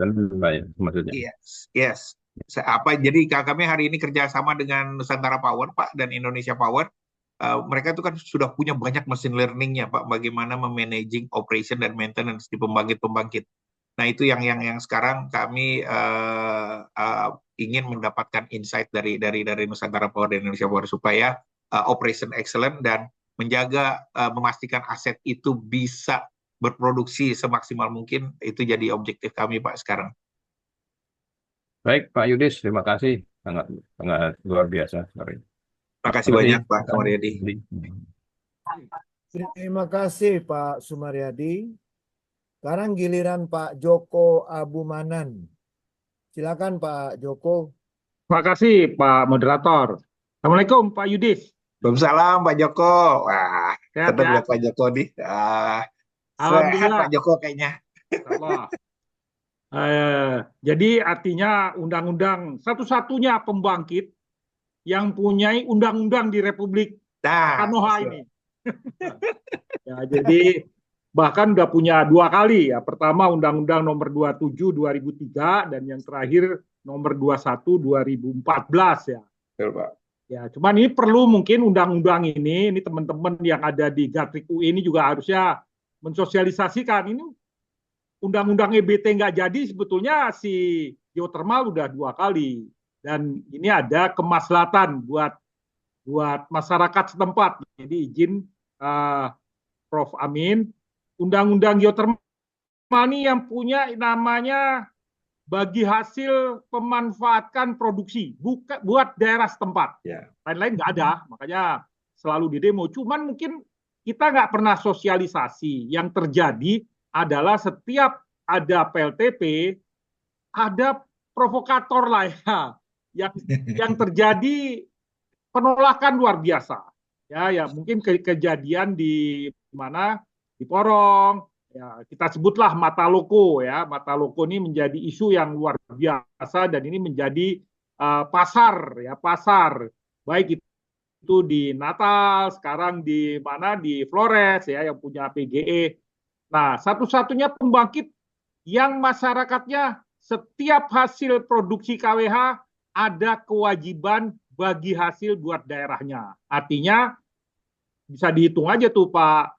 kan maksudnya. Yes, yes. Jadi kami hari ini kerjasama dengan Nusantara Power, Pak, dan Indonesia Power. Mereka itu kan sudah punya banyak mesin learningnya, Pak, bagaimana memanaging operation dan maintenance di pembangkit-pembangkit. Nah, itu yang sekarang kami ingin mendapatkan insight dari Nusantara Power dan Indonesia Power supaya operation excellent dan memastikan aset itu bisa berproduksi semaksimal mungkin. Itu jadi objektif kami, Pak, sekarang. Baik, Pak Yudis, terima kasih. Sangat sangat luar biasa. Sorry. Terima kasih Terima kasih. banyak, Pak Sumaryadi. Terima kasih Pak Sumaryadi. Sekarang giliran Pak Joko Abumanan. Silakan Pak Joko. Terima kasih Pak Moderator. Assalamualaikum Pak Yudis. Waalaikumsalam Pak Joko. Wah, Sehat tetap ya? lihat Pak Joko nih. Sehat Alhamdulillah. Pak Joko kayaknya. Allah. Jadi artinya undang-undang satu-satunya pembangkit yang punya undang-undang di Republik Konoha ini. Ya, jadi bahkan udah punya 2 kali ya. Pertama Undang-Undang Nomor 27 2003 dan yang terakhir Nomor 21 2014 ya. Betul, Pak. Ya, cuman ini perlu mungkin undang-undang ini teman-teman yang ada di Gatrik UI ini juga harusnya mensosialisasikan. Ini undang-undang EBT nggak jadi, sebetulnya si geothermal udah 2 kali. Dan ini ada kemaslahatan buat masyarakat setempat. Jadi izin Prof. Amin, undang-undang geothermal ini yang punya namanya bagi hasil pemanfaatkan produksi, buat daerah setempat. Lain-lain nggak ada, makanya selalu di demo. Cuman mungkin kita nggak pernah sosialisasi. Yang terjadi adalah setiap ada PLTP, ada provokator lah ya, yang terjadi penolakan luar biasa. Ya mungkin kejadian di mana, di Porong, ya kita sebutlah mata loko ya. Mata loko ini menjadi isu yang luar biasa dan ini menjadi pasar baik itu di Natal, sekarang di mana, di Flores ya, yang punya PGE. Nah, satu-satunya pembangkit yang masyarakatnya setiap hasil produksi KWH ada kewajiban bagi hasil buat daerahnya. Artinya bisa dihitung aja tuh Pak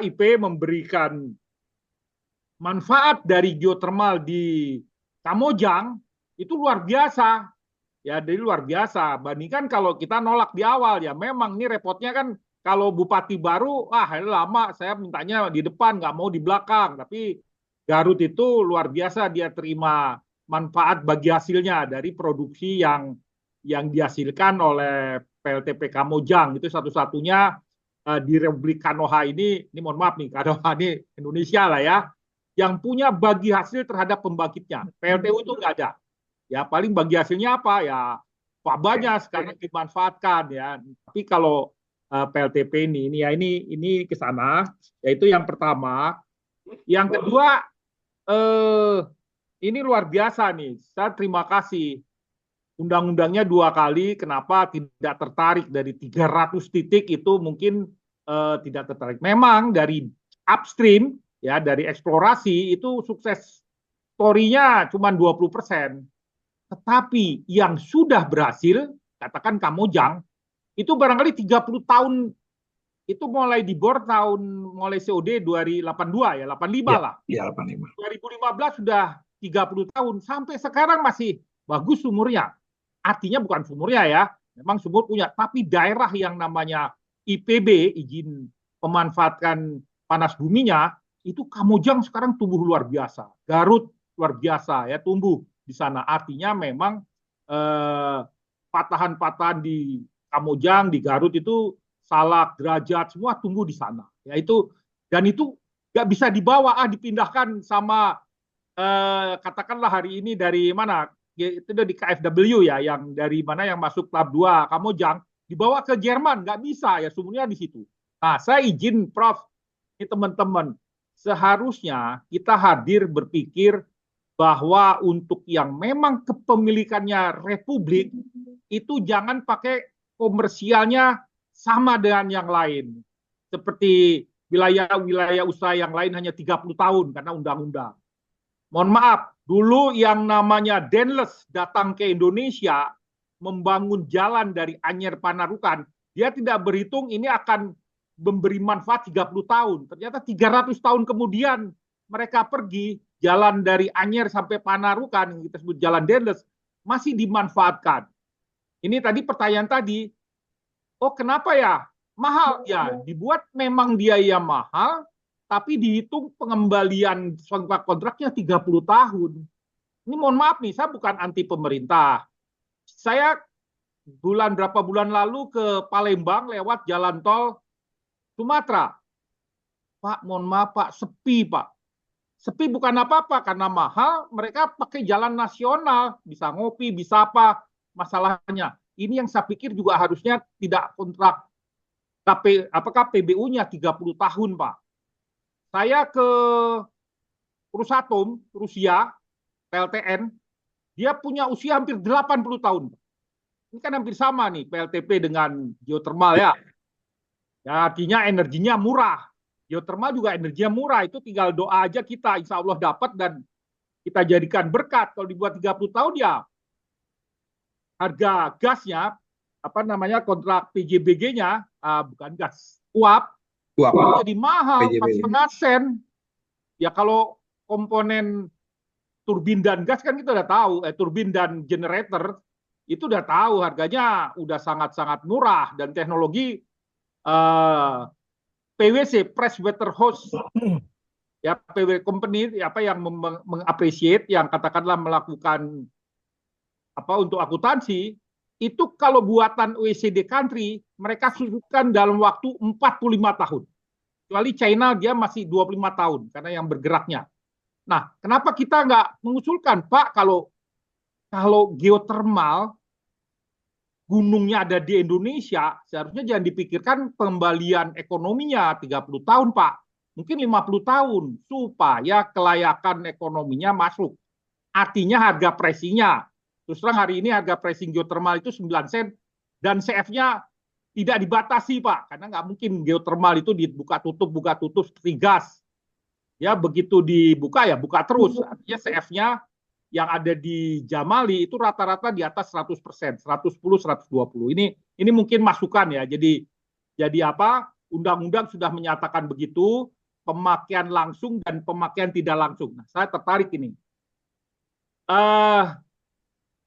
IP memberikan manfaat dari geothermal di Kamojang itu luar biasa. Ya, dari luar biasa. Bandingkan kalau kita nolak di awal, ya memang ini repotnya kan kalau bupati baru, lama saya mintanya di depan, nggak mau di belakang. Tapi Garut itu luar biasa, dia terima manfaat bagi hasilnya dari produksi yang dihasilkan oleh PLTP Kamojang. Itu satu-satunya di Republik Konoha ini mohon maaf nih, Konoha ini Indonesia lah ya, yang punya bagi hasil terhadap pembangkitnya. PLTU itu nggak ada. Ya paling bagi hasilnya apa ya, banyak sekarang dimanfaatkan ya. Tapi kalau PLTP ini ke sana, yaitu yang pertama. Yang kedua, ini luar biasa nih. Saya terima kasih. Undang-undangnya 2 kali, kenapa tidak tertarik dari 300 titik itu mungkin tidak tertarik. Memang dari upstream ya, dari eksplorasi itu sukses story-nya cuma 20%. Tetapi yang sudah berhasil, katakan Kamojang, itu barangkali 30 tahun, itu mulai dibor mulai COD 2082 ya, 85 lah. Iya, 85. 2015 sudah 30 tahun, sampai sekarang masih bagus sumurnya. Artinya bukan sumurnya ya, memang sumur punya, tapi daerah yang namanya IPB, izin pemanfaatkan panas buminya, itu Kamojang sekarang tumbuh luar biasa. Garut luar biasa ya, tumbuh di sana. Artinya memang patahan-patahan di Kamojang, di Garut itu Salak, Derajat, semua tumbuh di sana. Ya itu, dan itu nggak bisa dibawa dipindahkan sama katakanlah hari ini dari mana, itu di KfW ya, yang dari mana yang masuk tahap 2 Kamojang dibawa ke Jerman, nggak bisa ya, sumbernya di situ. Nah, saya izin Prof, ini teman-teman, seharusnya kita hadir berpikir bahwa untuk yang memang kepemilikannya Republik itu jangan pakai komersialnya sama dengan yang lain. Seperti wilayah-wilayah usaha yang lain hanya 30 tahun karena undang-undang. Mohon maaf, Dulu yang namanya Denles datang ke Indonesia membangun jalan dari Anyer Panarukan, dia tidak berhitung ini akan memberi manfaat 30 tahun. Ternyata 300 tahun kemudian mereka pergi, jalan dari Anyer sampai Panarukan, yang kita sebut jalan Denles, masih dimanfaatkan. Ini tadi pertanyaan tadi, oh kenapa ya? Mahal ya, dibuat memang biaya mahal, tapi dihitung pengembalian kontraknya 30 tahun. Ini mohon maaf nih, saya bukan anti pemerintah. Saya berapa bulan lalu ke Palembang lewat jalan tol Sumatera. Pak, mohon maaf Pak, sepi Pak. Sepi bukan apa-apa, karena mahal, mereka pakai jalan nasional, bisa ngopi, bisa apa, masalahnya. Ini yang saya pikir juga harusnya tidak kontrak PBU-nya 30 tahun, Pak. Saya ke Rosatom, Rusia, PLTN, dia punya usia hampir 80 tahun. Ini kan hampir sama nih PLTP dengan geothermal ya. Ya artinya energinya murah. Geothermal juga energinya murah, itu tinggal doa aja kita, insya Allah dapat dan kita jadikan berkat. Kalau dibuat 30 tahun ya harga gasnya, kontrak PJBG-nya, bukan gas, uap, jadi mahal, 4,5 sen. Ya kalau komponen turbin dan gas kan kita udah tahu, turbin dan generator itu udah tahu harganya udah sangat-sangat murah, dan teknologi PWC, Press Water Hose, ya PW company yang mengapresiasi, yang katakanlah melakukan untuk akuntansi, itu kalau buatan OECD country mereka susutkan dalam waktu 45 tahun. Kecuali China dia masih 25 tahun karena yang bergeraknya. Nah, kenapa kita nggak mengusulkan, Pak, kalau geothermal gunungnya ada di Indonesia, seharusnya jangan dipikirkan pengembalian ekonominya 30 tahun, Pak. Mungkin 50 tahun, supaya kelayakan ekonominya masuk. Artinya harga pricing-nya. Terus terang hari ini harga pricing geothermal itu 9 sen, dan CF-nya tidak dibatasi, Pak. Karena nggak mungkin geothermal itu dibuka tutup seperti gas. Ya, begitu dibuka ya buka terus. Artinya CF-nya yang ada di Jamali itu rata-rata di atas 100%, 110, 120. Ini mungkin masukan ya. Jadi undang-undang sudah menyatakan begitu, pemakaian langsung dan pemakaian tidak langsung. Nah, saya tertarik ini.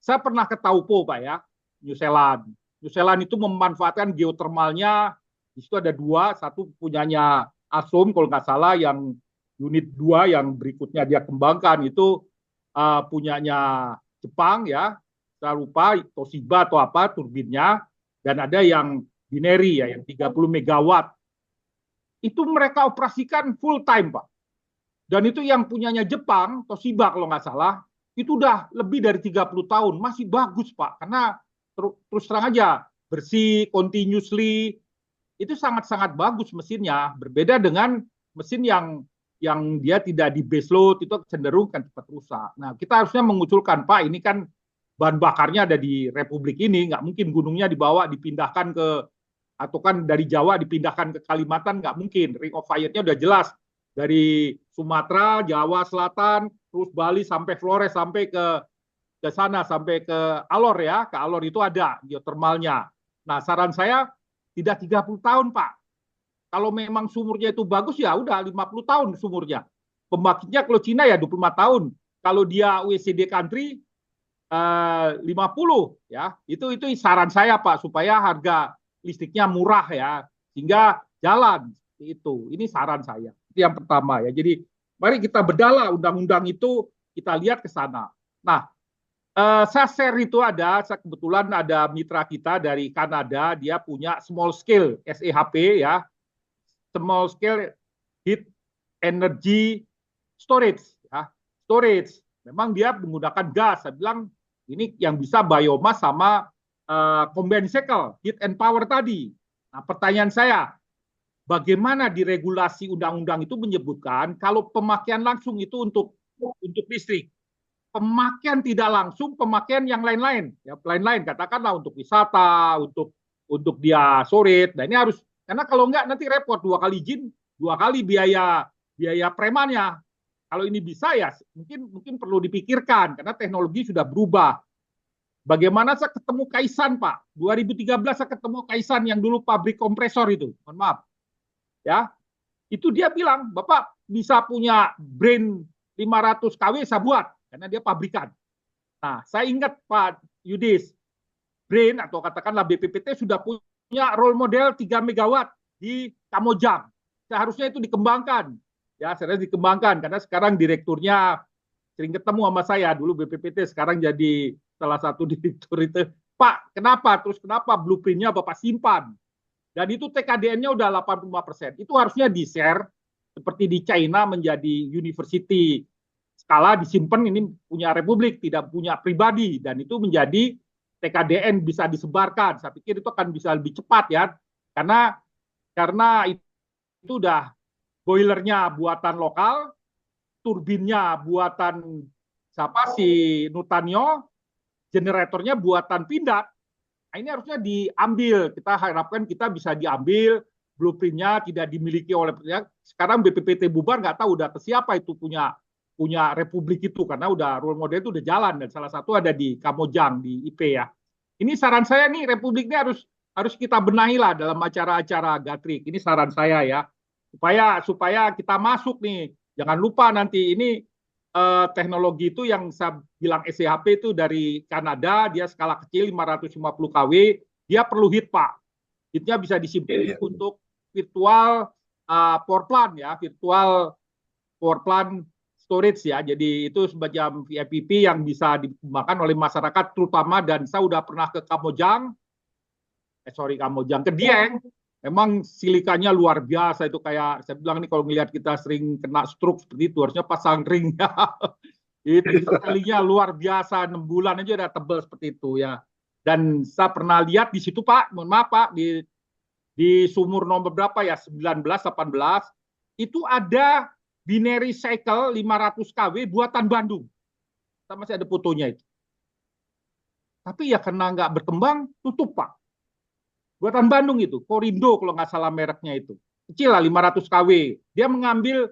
Saya pernah ke Taupo, Pak ya, New Zealand. New Zealand itu memanfaatkan geothermalnya, di situ ada 2, satu punyanya Asom kalau nggak salah, yang unit 2 yang berikutnya dia kembangkan itu punyanya Jepang ya, saya lupa Toshiba atau apa turbinnya, dan ada yang Bineri ya, yang 30 megawatt. Itu mereka operasikan full time, Pak. Dan itu yang punyanya Jepang, Toshiba kalau nggak salah, itu udah lebih dari 30 tahun, masih bagus, Pak. Karena terus terang aja, bersih, continuously, itu sangat-sangat bagus mesinnya. Berbeda dengan mesin yang dia tidak di base load, itu cenderung kan cepat rusak. Nah, kita harusnya mengusulkan, Pak, ini kan bahan bakarnya ada di Republik ini, nggak mungkin gunungnya dibawa, dipindahkan ke, atau kan dari Jawa dipindahkan ke Kalimantan, nggak mungkin. Ring of Fire-nya udah jelas. Dari Sumatera, Jawa Selatan, terus Bali sampai Flores, sampai ke sana, sampai ke Alor ya. Ke Alor itu ada geothermalnya. Nah, saran saya tidak 30 tahun, Pak. Kalau memang sumurnya itu bagus, ya udah 50 tahun sumurnya. Pembangkitnya kalau Cina ya 25 tahun. Kalau dia OECD country 50 ya. Itu saran saya, Pak, supaya harga listriknya murah ya. Sehingga jalan itu. Ini saran saya. Itu yang pertama ya. Jadi mari kita bedalah undang-undang itu, kita lihat ke sana. Nah, saya share itu saya kebetulan ada mitra kita dari Kanada, dia punya small scale SEHP ya. Small scale heat energy storage ya. Storage. Memang dia menggunakan gas. Saya bilang ini yang bisa biomass sama combined cycle heat and power tadi. Nah, pertanyaan saya, bagaimana di regulasi undang-undang itu menyebutkan kalau pemakaian langsung itu untuk listrik, pemakaian tidak langsung, pemakaian yang lain-lain, ya lain-lain, katakanlah untuk wisata, untuk dia storage. Nah, ini harus, karena kalau enggak nanti repot, 2 kali izin, 2 kali biaya premannya. kalau ini bisa ya mungkin perlu dipikirkan karena teknologi sudah berubah. Bagaimana saya ketemu Kaisan, Pak? 2013 saya ketemu Kaisan yang dulu pabrik kompresor itu. Mohon maaf. Ya. Itu dia bilang, "Bapak bisa punya brain 500 kW saya buat." Karena dia pabrikan. Nah, saya ingat Pak Yudis, brain atau katakanlah BPPT sudah punya role model 3 megawatt di Kamojang. Seharusnya itu dikembangkan. Ya, seharusnya dikembangkan karena sekarang direkturnya sering ketemu sama saya. Dulu BPPT, sekarang jadi salah satu direktur itu. "Pak, kenapa? Terus kenapa blueprint-nya Bapak simpan?" Dan itu TKDN-nya udah 85%. Itu harusnya di-share seperti di China menjadi university skala disimpan, ini punya republik, tidak punya pribadi, dan itu menjadi TKDN bisa disebarkan. Saya pikir itu akan bisa lebih cepat ya, karena itu udah boilernya buatan lokal, turbinnya buatan siapa si Nutanio, generatornya buatan Pindad. Nah, ini harusnya diambil. Kita harapkan kita bisa diambil, blueprint-nya tidak dimiliki oleh sekarang BPPT bubar, nggak tahu udah ke siapa itu punya republik itu, karena udah role model itu udah jalan dan salah satu ada di Kamojang di IP ya. Ini saran saya nih, republiknya harus kita benahi lah dalam acara-acara Gatrik. Ini saran saya ya, supaya kita masuk nih. Jangan lupa nanti ini teknologi itu yang saya bilang SCHP itu dari Kanada, dia skala kecil 550 kW, dia perlu heat Pak. Heatnya bisa disimpan untuk virtual power plant ya, virtual power plant storage ya. Jadi itu semacam VIPP yang bisa dikembangkan oleh masyarakat terutama, dan saya udah pernah ke Kamojang, ke Dieng. Memang silikanya luar biasa itu, kayak saya bilang nih kalau ngelihat kita sering kena stroke seperti itu harusnya pasang ring ya. Itu sekalinya luar biasa, 6 bulan aja udah tebal seperti itu ya. Dan saya pernah lihat di situ Pak, mohon maaf Pak, di sumur nomor berapa ya, 19, 18, itu ada binary cycle 500 kW buatan Bandung. Kita masih ada fotonya itu. Tapi ya karena nggak berkembang, tutup Pak. Buatan Bandung itu, Korindo kalau nggak salah mereknya itu. Kecil lah, 500 kW. Dia mengambil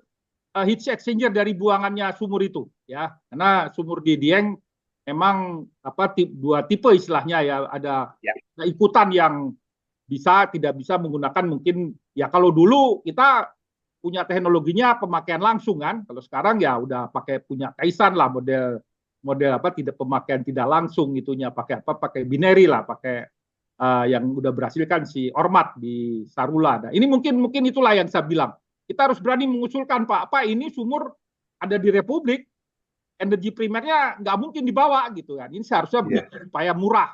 heat exchanger dari buangannya sumur itu. Ya, karena sumur di Dieng memang dua tipe istilahnya ya. Ada ikutan yang tidak bisa menggunakan mungkin, ya kalau dulu kita punya teknologinya pemakaian langsung kan. Kalau sekarang ya udah punya Kaisan lah model tidak pemakaian tidak langsung itunya, pakai binary lah, pakai yang udah berhasil kan si Ormat di Sarula. Nah, ini mungkin itulah yang saya bilang. Kita harus berani mengusulkan Pak, ini sumur ada di Republik, energi primernya nggak mungkin dibawa gitu kan. Ini seharusnya supaya murah.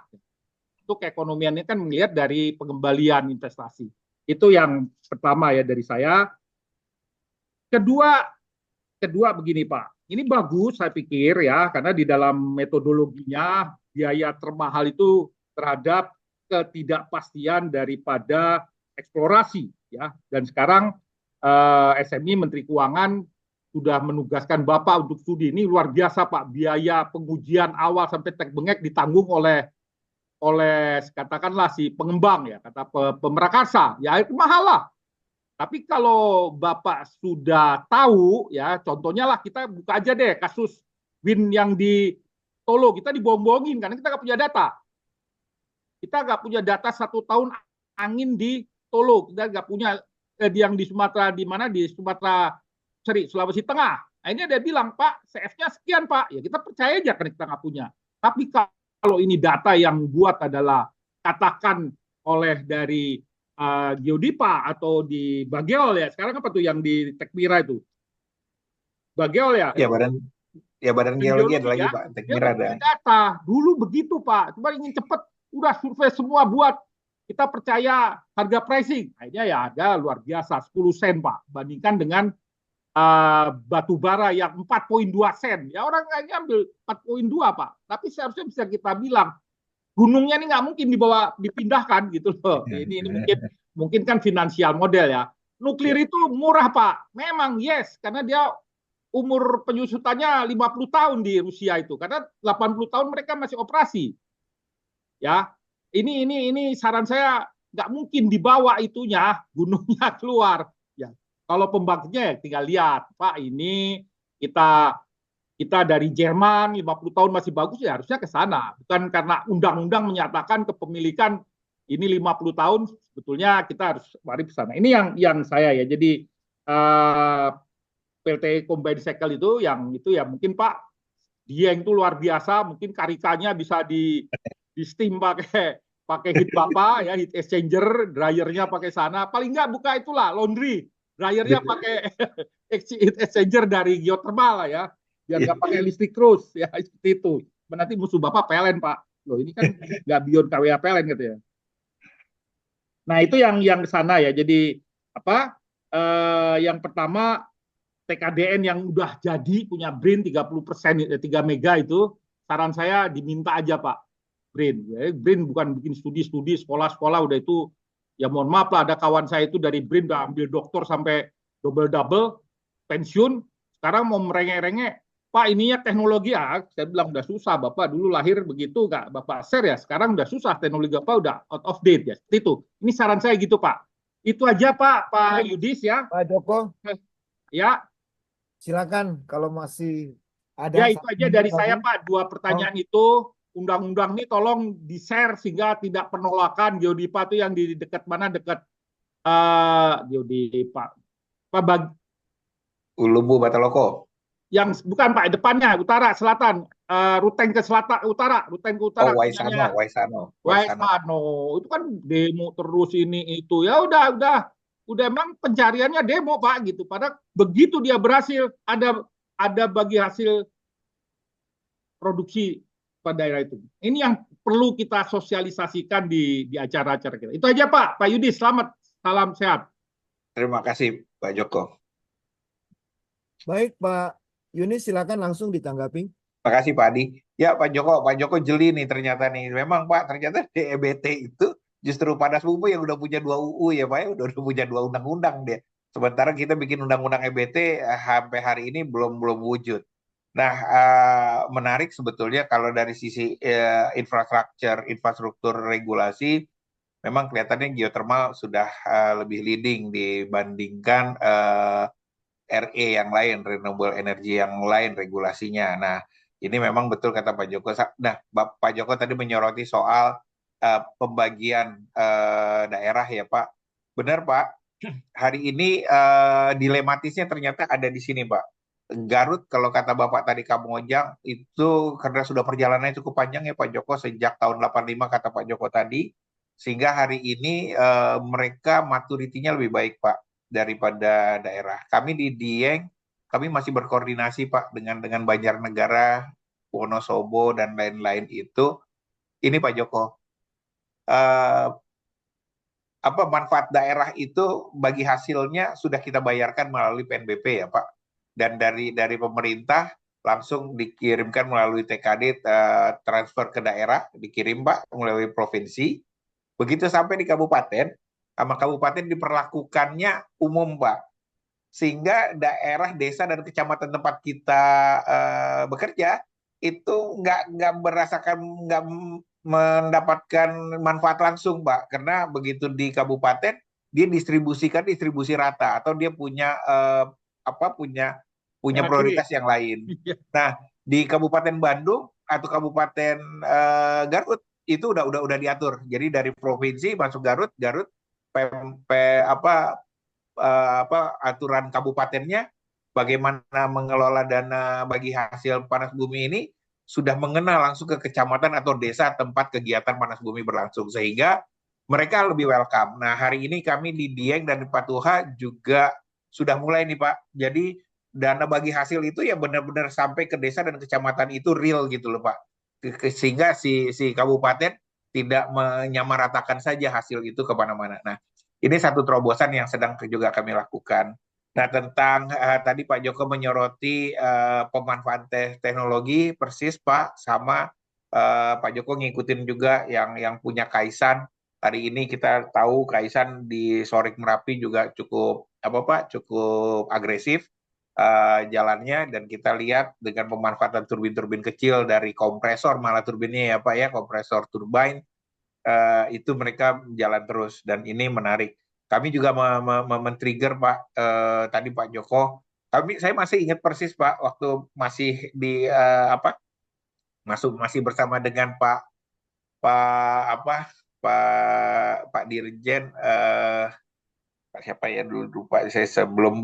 Untuk keekonomiannya kan melihat dari pengembalian investasi. Itu yang pertama ya dari saya. Kedua begini Pak, ini bagus saya pikir ya, karena di dalam metodologinya biaya termahal itu terhadap ketidakpastian daripada eksplorasi ya. Dan sekarang SMI Menteri Keuangan sudah menugaskan Bapak untuk studi ini, luar biasa Pak, biaya pengujian awal sampai tek bengek ditanggung oleh katakanlah si pengembang ya, kata pemerakarsa ya, itu mahal lah. Tapi kalau Bapak sudah tahu ya, contohnya lah kita buka aja deh kasus Win yang di Solo, kita dibohong-bohongin karena kita nggak punya data. Kita nggak punya data 1 tahun angin di Solo, kita nggak punya yang di Sumatera, di mana di Sumatera Sulawesi Tengah. Akhirnya dia bilang Pak, CF-nya sekian Pak, ya kita percaya aja karena kita nggak punya. Tapi kalau ini data yang buat adalah katakan oleh dari Geodipa atau di Bageol ya, sekarang apa tuh yang di Tekmira itu? Bageol ya? Ya badan geologi ada lagi ya? Pak, Tekmira ada. Data dulu begitu Pak, cuma ingin cepat, udah survei semua buat, kita percaya harga pricing, akhirnya ya harga luar biasa 10 sen Pak, bandingkan dengan batu bara yang 4,2 sen, ya orang kayaknya ambil 4,2 Pak, tapi seharusnya bisa kita bilang gunungnya ini nggak mungkin dipindahkan gitu loh. Ini mungkin kan finansial model ya. Nuklir itu murah Pak, memang yes, karena dia umur penyusutannya 50 tahun di Rusia itu, karena 80 tahun mereka masih operasi. Ya, ini saran saya nggak mungkin dibawa itunya gunungnya keluar. Ya, kalau pembangkitnya ya tinggal lihat Pak, ini kita dari Jerman 50 tahun masih bagus, ya harusnya ke sana. Bukan karena undang-undang menyatakan kepemilikan ini 50 tahun, sebetulnya kita harus mari ke sana. Ini yang saya ya. Jadi PT Combine Cycle itu ya mungkin Pak Dieng itu luar biasa, mungkin karikanya bisa di steam pakai heat Bapak ya, heat exchanger, dryernya pakai sana. Paling nggak buka itulah laundry, dryernya pakai heat exchanger dari geothermal lah ya, biar nggak pakai listrik terus ya, seperti itu. Nanti musuh Bapak PLN Pak. Loh ini kan nggak beyond KWA PLN gitu ya. Nah itu yang ke sana ya. Jadi apa? Yang pertama TKDN yang udah jadi punya BRIN 30%, 3 mega itu, saran saya diminta aja Pak BRIN. Ya, BRIN bukan bikin studi-studi, sekolah-sekolah udah itu, ya mohon maaf lah, ada kawan saya itu dari BRIN udah ambil doktor sampai double-double, pensiun, sekarang mau merengek-rengek, Pak ininya teknologi, saya bilang udah susah, Bapak dulu lahir begitu, Kak, Bapak share ya, sekarang udah susah, teknologi Bapak udah out of date ya, seperti itu. Ini saran saya gitu Pak. Itu aja Pak Yudis ya. Pak Joko, Ya. silakan kalau masih ada. Ya itu aja dari saya Pak, 2 pertanyaan itu. Undang-undang ini tolong di-share sehingga tidak penolakan. Geodipa itu yang di dekat mana, dekat Geodipa Ulubu Bataloko. yang bukan Pak, depannya utara selatan, Ruteng ke selatan utara, Ruteng ke utara. Oh, Waisano. Itu kan demo terus ini itu. Ya udah emang pencariannya demo Pak gitu. Padahal begitu dia berhasil, ada bagi hasil produksi pada daerah itu. Ini yang perlu kita sosialisasikan di acara-acara kita. Itu aja Pak Yudi, selamat, salam sehat. Terima kasih Pak Joko. Baik Pak Yuni, silakan langsung ditanggapi. Terima kasih Pak Adi. Ya Pak Joko jeli nih ternyata nih. Memang Pak, ternyata DEBT itu justru Panas Bumi yang udah punya 2 UU ya Pak ya, udah punya 2 undang-undang dia. Sementara kita bikin undang-undang EBT sampai hari ini belum wujud. Nah, menarik sebetulnya kalau dari sisi infrastruktur regulasi, memang kelihatannya geothermal sudah lebih leading dibandingkan RE yang lain, renewable energy yang lain regulasinya. Nah, ini memang betul kata Pak Joko. Nah, Pak Joko tadi menyoroti soal pembagian daerah ya Pak. Benar Pak, hari ini dilematisnya ternyata ada di sini Pak. Garut, kalau kata Bapak tadi Kamojang, itu karena sudah perjalanannya cukup panjang ya Pak Joko, sejak tahun 85 kata Pak Joko tadi, sehingga hari ini mereka maturitinya lebih baik Pak daripada daerah. Kami di Dieng, kami masih berkoordinasi Pak dengan Banjarnegara, Wonosobo dan lain-lain itu. Ini Pak Joko, manfaat daerah itu bagi hasilnya sudah kita bayarkan melalui PNBP ya Pak. Dan dari pemerintah langsung dikirimkan melalui TKD, transfer ke daerah, dikirim Pak melalui provinsi. Begitu sampai di kabupaten, sama kabupaten diperlakukannya umum Pak. Sehingga daerah, desa, dan kecamatan tempat kita bekerja itu nggak mendapatkan manfaat langsung Pak. Karena begitu di kabupaten, dia distribusi rata, atau dia punya punya prioritas yang lain. Nah, di Kabupaten Bandung atau Kabupaten Garut itu udah diatur. Jadi dari provinsi masuk Garut aturan kabupatennya bagaimana mengelola dana bagi hasil panas bumi ini sudah mengenal langsung ke kecamatan atau desa tempat kegiatan panas bumi berlangsung, sehingga mereka lebih welcome. Nah, hari ini kami di Dieng dan di Patuha juga sudah mulai nih Pak. Jadi dana bagi hasil itu ya benar-benar sampai ke desa dan kecamatan itu real gitu loh Pak. Sehingga si kabupaten tidak menyamaratakan saja hasil itu kemana-mana. Nah, ini satu terobosan yang sedang juga kami lakukan. Nah, tentang tadi Pak Joko menyoroti pemanfaatan teknologi, persis Pak, sama Pak Joko ngikutin juga yang punya Kaisan. Hari ini kita tahu Kaisan di Sorik Merapi juga cukup cukup agresif jalannya, dan kita lihat dengan pemanfaatan turbin-turbin kecil dari kompresor, malah turbinnya ya Pak ya, kompresor turbine, itu mereka jalan terus, dan ini menarik. Kami juga men-trigger Pak, tadi Pak Joko Saya masih ingat persis Pak, waktu masih di masih bersama dengan Pak apa Pak Dirjen, Pak siapa ya dulu lupa saya, sebelum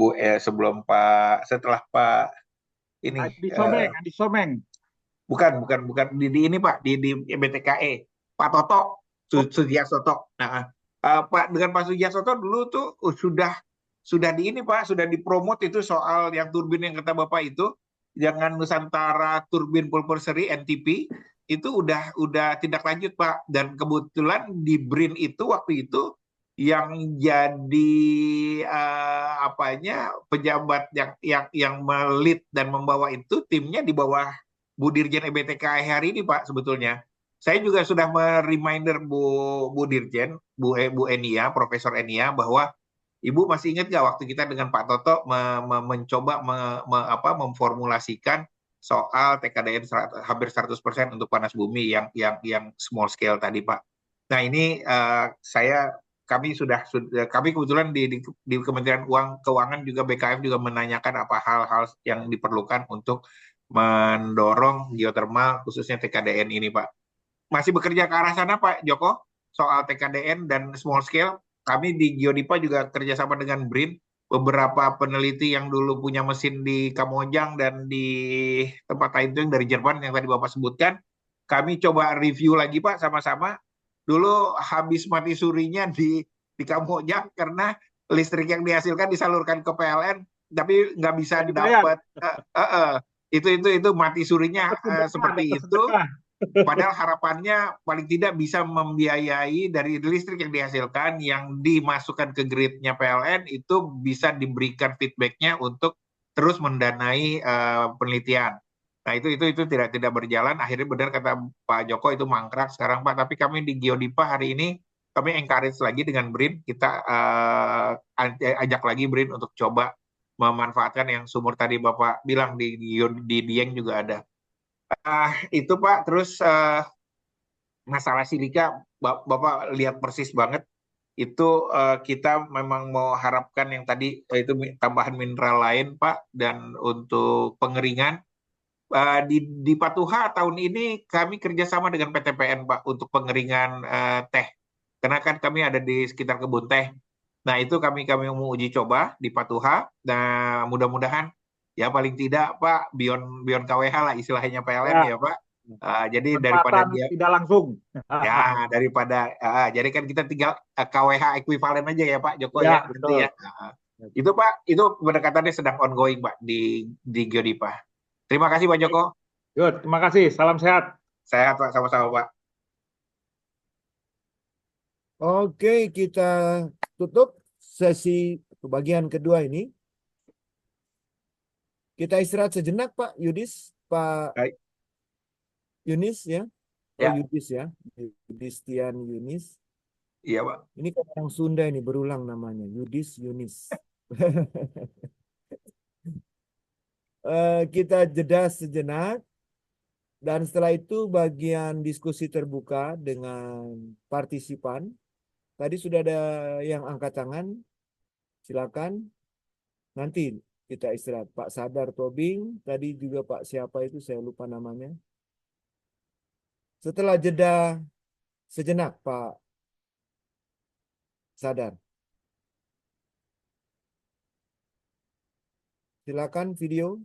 setelah Pak ini, Adi Someng. bukan di ini Pak, di BTKE, Pak Toto, Sugiarsoto. Nah, Pak dengan Pak Sugiarsoto dulu tuh sudah di ini Pak, sudah dipromot itu soal yang turbin yang kata Bapak itu, jangan Nusantara Turbin Pulversary NTP itu udah tidak lanjut Pak, dan kebetulan di BRIN itu waktu itu yang jadi pejabat yang melit dan membawa itu timnya di bawah Bu Dirjen EBTK hari ini Pak. Sebetulnya saya juga sudah mereminder Bu Dirjen, Bu Enia, Profesor Enia, bahwa Ibu masih ingat nggak waktu kita dengan Pak Toto mencoba memformulasikan soal TKDN hampir 100% untuk panas bumi yang small scale tadi Pak. Nah ini kami kebetulan di Kementerian Keuangan juga BKF juga menanyakan apa hal-hal yang diperlukan untuk mendorong geothermal khususnya TKDN ini Pak. Masih bekerja ke arah sana Pak Joko soal TKDN dan small scale. Kami di Geodipa juga kerjasama dengan BRIN, beberapa peneliti yang dulu punya mesin di Kamojang dan di tempat lain itu yang dari Jerman yang tadi Bapak sebutkan. Kami coba review lagi Pak sama-sama. Dulu habis mati surinya di Kamojang karena listrik yang dihasilkan disalurkan ke PLN, tapi nggak bisa dapat. Itu mati surinya seperti itu. Padahal harapannya paling tidak bisa membiayai dari listrik yang dihasilkan, yang dimasukkan ke gridnya PLN itu bisa diberikan feedbacknya untuk terus mendanai penelitian. Nah itu tidak berjalan. Akhirnya benar kata Pak Joko itu mangkrak sekarang Pak. Tapi kami di Geodipa hari ini kami encourage lagi dengan BRIN. Kita ajak lagi BRIN untuk coba memanfaatkan yang sumur tadi Bapak bilang di Dieng juga ada. Itu Pak, terus masalah silika Bapak lihat persis banget itu, kita memang mau harapkan yang tadi itu tambahan mineral lain Pak, dan untuk pengeringan di Patuha tahun ini kami kerjasama dengan PTPN Pak untuk pengeringan teh, karena kan kami ada di sekitar kebun teh. Nah itu kami mau uji coba di Patuha. Nah mudah-mudahan ya paling tidak Pak beyond KWH lah istilahnya PLN ya Pak. Jadi daripada dia tidak langsung. Ya daripada jadi kan kita tinggal KWH ekuivalen aja ya Pak Joko ya berarti ya. Itu Pak, itu pendekatannya sedang ongoing Pak di Geodipa. Terima kasih Pak Joko. Yuk, terima kasih. Salam sehat. Sehat Pak, sama-sama Pak. Oke, kita tutup sesi bagian kedua ini. Kita istirahat sejenak Pak Yudis, Pak Baik. Yunis ya. Ya. Yudis ya. Yudistian Yunis. Iya Pak. Ini kan orang Sunda ini berulang namanya. Yudis Yunis. Kita jeda sejenak. Dan setelah itu bagian diskusi terbuka dengan partisipan. Tadi sudah ada yang angkat tangan. Silakan. Nanti kita istirahat. Pak Sadar Tobing, tadi juga Pak siapa itu saya lupa namanya. Setelah jeda sejenak Pak Sadar. Silakan video.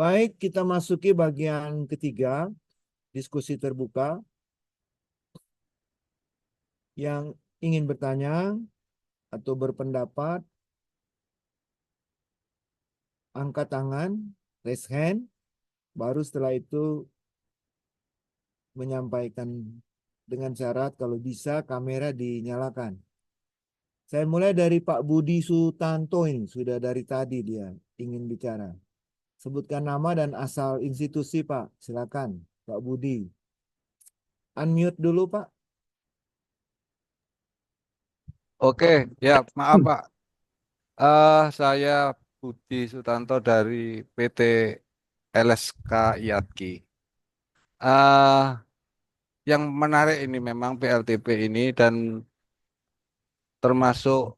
Baik, kita masuki bagian ketiga, diskusi terbuka. Yang ingin bertanya atau berpendapat, angkat tangan, raise hand, baru setelah itu menyampaikan dengan syarat kalau bisa kamera dinyalakan. Saya mulai dari Pak Budi Sutanto ini, sudah dari tadi dia ingin bicara. Sebutkan nama dan asal institusi Pak, silakan Pak Budi. Unmute dulu Pak. Oke, ya maaf Pak. Saya Budi Sutanto dari PT LSK IATKI. Yang menarik ini memang PLTP ini dan termasuk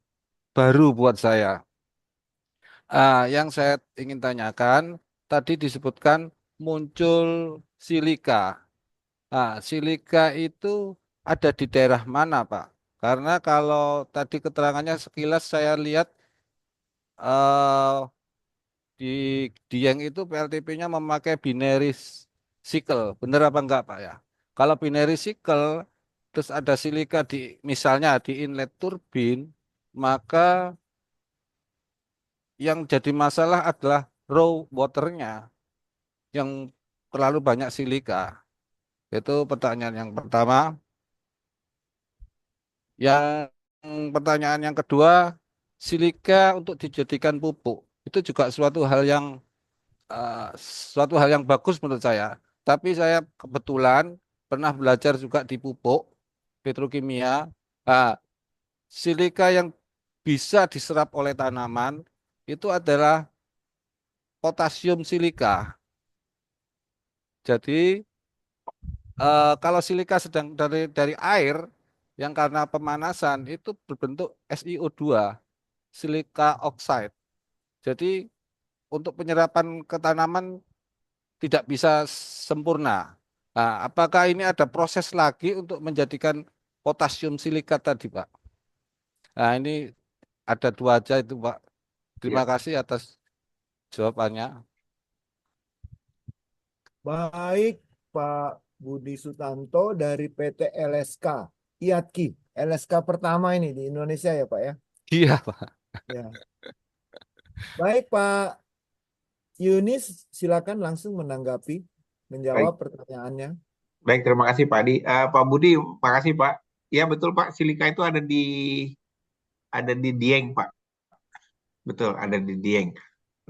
baru buat saya. Yang saya ingin tanyakan, tadi disebutkan muncul silika. Silika itu ada di daerah mana Pak? Karena kalau tadi keterangannya sekilas saya lihat eh, di Dieng itu PLTP-nya memakai binary cycle, bener apa enggak Pak ya? Kalau binary cycle terus ada silika di misalnya di inlet turbin, maka yang jadi masalah adalah raw waternya yang terlalu banyak silika. Itu pertanyaan yang pertama. Yang pertanyaan yang kedua, silika untuk dijadikan pupuk itu juga suatu hal yang bagus menurut saya. Tapi saya kebetulan pernah belajar juga di pupuk petrokimia. Ah, Silika yang bisa diserap oleh tanaman itu adalah potasium silika. Jadi kalau silika sedang dari air yang karena pemanasan itu berbentuk SiO2, silika oxide. Jadi untuk penyerapan ke tanaman tidak bisa sempurna. Apakah ini ada proses lagi untuk menjadikan potasium silikat tadi, Pak? Ini ada dua aja itu, Pak. Terima Ya. kasih atas jawabannya. Baik Pak Budi Sutanto dari PT LSK IATKI. LSK pertama ini di Indonesia ya Pak ya. Iya, Pak. Ya. Baik Pak Yunis, silakan langsung menanggapi, menjawab Baik, pertanyaannya. baik, terima kasih Pak Adi. Pak Budi, makasih Pak. Ya betul Pak, silika itu ada di Dieng Pak. Betul, ada di Dieng.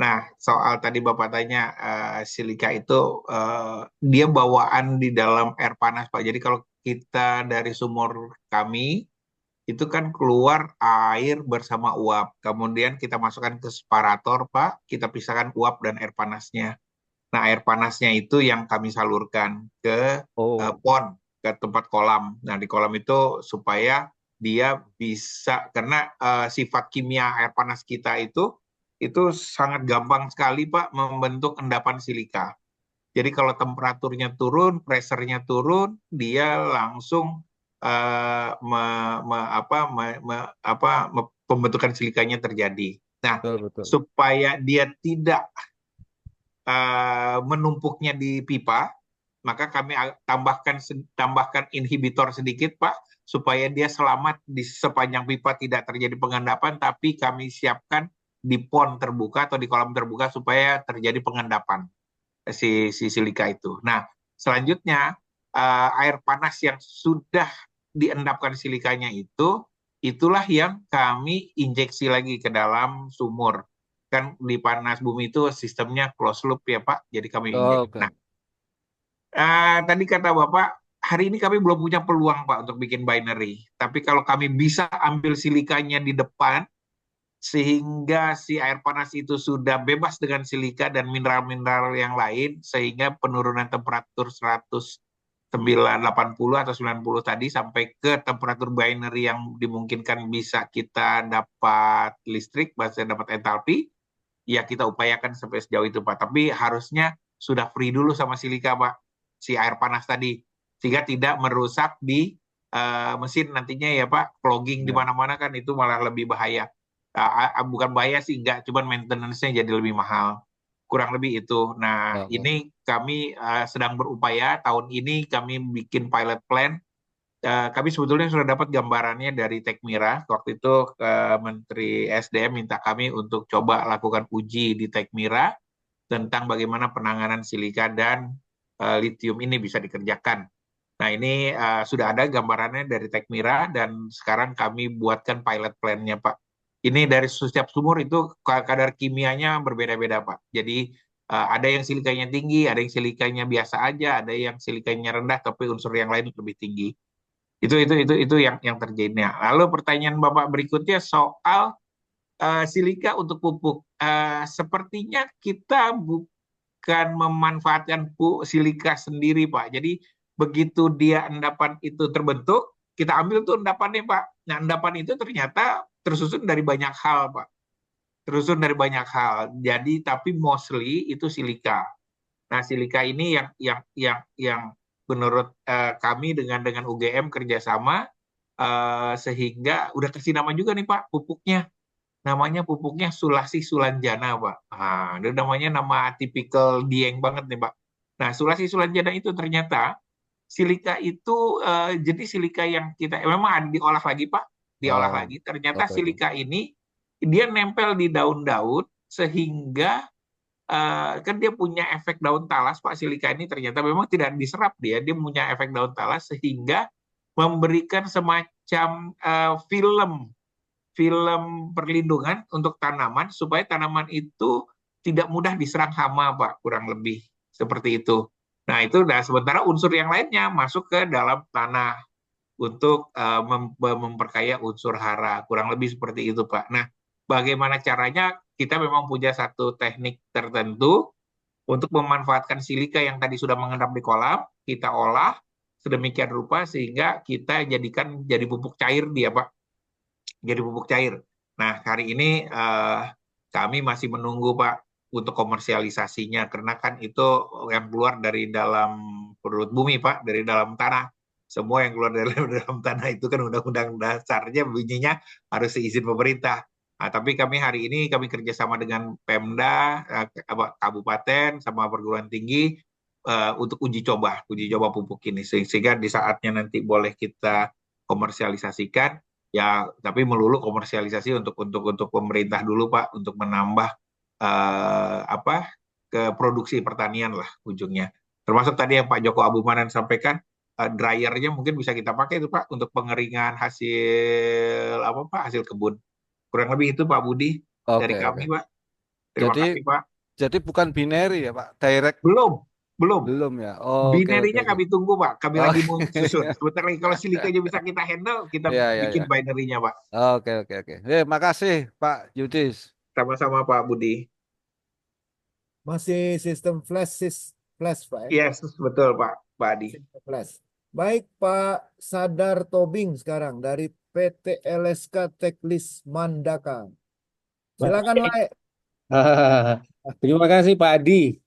Nah, soal tadi Bapak tanya silika itu dia bawaan di dalam air panas Pak. Jadi kalau kita dari sumur kami itu kan keluar air bersama uap. Kemudian kita masukkan ke separator Pak, kita pisahkan uap dan air panasnya. Nah, air panasnya itu yang kami salurkan ke Oh, pond, ke tempat kolam. Nah, di kolam itu supaya dia bisa, karena sifat kimia air panas kita itu sangat gampang sekali, Pak, membentuk endapan silika. Jadi kalau temperaturnya turun, pressure-nya turun, dia langsung pembentukan silikanya terjadi. Nah, betul, betul. supaya dia tidak menumpuknya di pipa, maka kami tambahkan inhibitor sedikit, Pak, supaya dia selamat di sepanjang pipa tidak terjadi pengendapan, tapi kami siapkan di pond terbuka atau di kolam terbuka supaya terjadi pengendapan si silika itu. Nah, selanjutnya air panas yang sudah diendapkan silikanya itulah yang kami injeksi lagi ke dalam sumur. Kan di panas bumi itu sistemnya close loop ya Pak, jadi kami Oh, injek. oke. Nah, tadi kata Bapak, hari ini kami belum punya peluang Pak untuk bikin binary. Tapi kalau kami bisa ambil silikanya di depan, sehingga si air panas itu sudah bebas dengan silika dan mineral-mineral yang lain, sehingga penurunan temperatur 180 atau 90 tadi sampai ke temperatur binary yang dimungkinkan bisa kita dapat listrik, bahasa dapat entalpi, ya kita upayakan sampai sejauh itu Pak. Tapi harusnya sudah free dulu sama silika Pak, si air panas tadi, sehingga tidak merusak di mesin nantinya ya Pak, clogging di Ya. mana-mana kan itu malah lebih bahaya. Bukan bahaya sih, enggak, cuman maintenance-nya jadi lebih mahal. kurang lebih itu. Nah, Oke. ini kami sedang berupaya tahun ini kami bikin pilot plan. Kami sebetulnya sudah dapat gambarannya dari Tekmira. Waktu itu Menteri SDM minta kami untuk coba lakukan uji di Tekmira tentang bagaimana penanganan silika dan lithium ini bisa dikerjakan. Nah, ini sudah ada gambarannya dari Tekmira dan sekarang kami buatkan pilot plan-nya, Pak. Ini dari setiap sumur itu kadar kimianya berbeda-beda, Pak. Jadi ada yang silikanya tinggi, ada yang silikanya biasa aja, ada yang silikanya rendah tapi unsur yang lain lebih tinggi. Itu yang terjadi. Nah, lalu pertanyaan Bapak berikutnya soal silika untuk pupuk. Sepertinya kita bukan memanfaatkan silika sendiri, Pak. Jadi begitu dia endapan itu terbentuk, kita ambil tuh endapannya, Pak. Nah, endapan itu ternyata tersusun dari banyak hal, Pak. Tersusun dari banyak hal. Jadi tapi mostly itu silika. Nah, silika ini yang menurut kami dengan UGM kerjasama sehingga udah kasih nama juga nih Pak pupuknya. Namanya pupuknya Sulasi Sulanjana, Pak. Ah, itu namanya nama tipikal Dieng banget nih, Pak. Nah, Sulasi Sulanjana itu ternyata silika itu jadi silika yang kita memang ada diolah lagi, Pak. Diolah Oh, lagi. Ternyata oke, oke. silika ini dia nempel di daun-daun sehingga kan dia punya efek daun talas, Pak. Silika ini ternyata memang tidak diserap dia punya efek daun talas sehingga memberikan semacam film perlindungan untuk tanaman supaya tanaman itu tidak mudah diserang hama, Pak, kurang lebih seperti itu. Nah, itu sementara unsur yang lainnya masuk ke dalam tanah untuk memperkaya unsur hara, kurang lebih seperti itu, Pak. Nah, bagaimana caranya? Kita memang punya satu teknik tertentu untuk memanfaatkan silika yang tadi sudah mengendap di kolam, kita olah sedemikian rupa sehingga kita jadikan jadi pupuk cair dia, Pak. Jadi pupuk cair. Nah, hari ini kami masih menunggu, Pak, untuk komersialisasinya karena kan itu yang keluar dari dalam perut bumi, Pak, dari dalam tanah. Semua yang keluar dari dalam tanah itu kan undang-undang dasarnya bunyinya harus seizin pemerintah. Nah, tapi kami hari ini kami kerjasama dengan Pemda, kabupaten, sama perguruan tinggi untuk uji coba pupuk ini sehingga di saatnya nanti boleh kita komersialisasikan. Ya, tapi melulu komersialisasi untuk pemerintah dulu, Pak, untuk menambah ke produksi pertanian lah ujungnya. Termasuk tadi yang Pak Joko Abumanan sampaikan, dryernya mungkin bisa kita pakai itu, Pak, untuk pengeringan hasil kebun. Kurang lebih itu Pak Budi Oke, dari oke. kami, Pak. Terima Jadi kasih, Pak. jadi bukan binary ya, Pak. Direct Belum, belum. belum ya. Oke, oke, Binary-nya oke. kami tunggu, Pak. Kami Oh, lagi mau susun. Sebentar lagi kalau silikanya bisa kita handle, kita iya, iya, iya. bikin binary-nya, Pak. Oke, oke, oke. Makasih, Pak Yudis. Sama-sama, Pak Budi. Masih sistem flash, Pak ya. Yes, betul, Pak Adi. Sistem flash. Baik, Pak Sadar Tobing sekarang dari PT LSK Teklis Mandaka. Silakan, Baik. Lai. Terima kasih Pak Adi.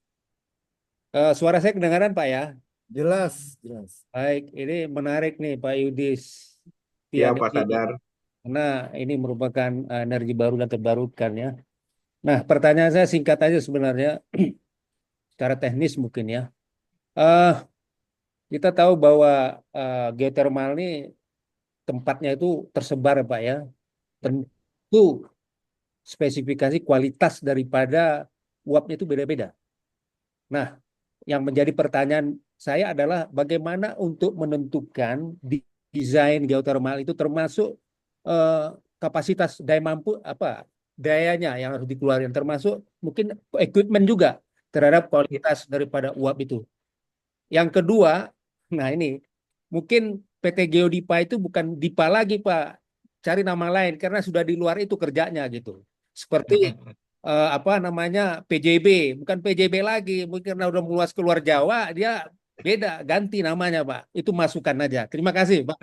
Suara saya kedengaran Pak ya? Jelas, jelas. Baik, ini menarik nih Pak Yudis Ya, Tiani Pak ini. Sadar. Karena ini merupakan energi baru dan terbarukan ya. Nah, pertanyaan saya singkat aja sebenarnya, secara teknis mungkin ya. Eh, kita tahu bahwa geothermal ini tempatnya itu tersebar Pak ya. Tentu spesifikasi kualitas daripada uapnya itu beda-beda. Nah, yang menjadi pertanyaan saya adalah bagaimana untuk menentukan desain geothermal itu termasuk kapasitas daya mampu dayanya yang harus dikeluarkan, termasuk mungkin equipment juga terhadap kualitas daripada uap itu. Yang kedua, nah ini mungkin PT Geodipa itu bukan DIPA lagi Pak, cari nama lain karena sudah di luar itu kerjanya gitu. Seperti PJB, bukan PJB lagi, mungkin karena udah meluas keluar Jawa, dia beda, ganti namanya Pak. Itu masukan aja. Terima kasih Pak.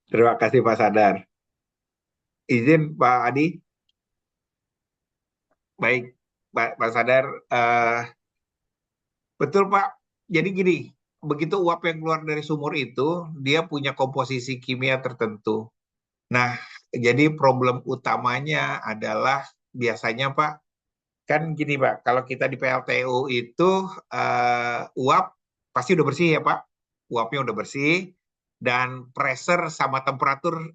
Terima kasih Pak Sadar. Izin Pak Adi. Baik, Pak Sadar. Betul Pak. Jadi gini, begitu uap yang keluar dari sumur itu, dia punya komposisi kimia tertentu. Nah, jadi problem utamanya adalah biasanya Pak, kan gini Pak, kalau kita di PLTU itu uap pasti udah bersih ya Pak, uapnya udah bersih dan pressure sama temperatur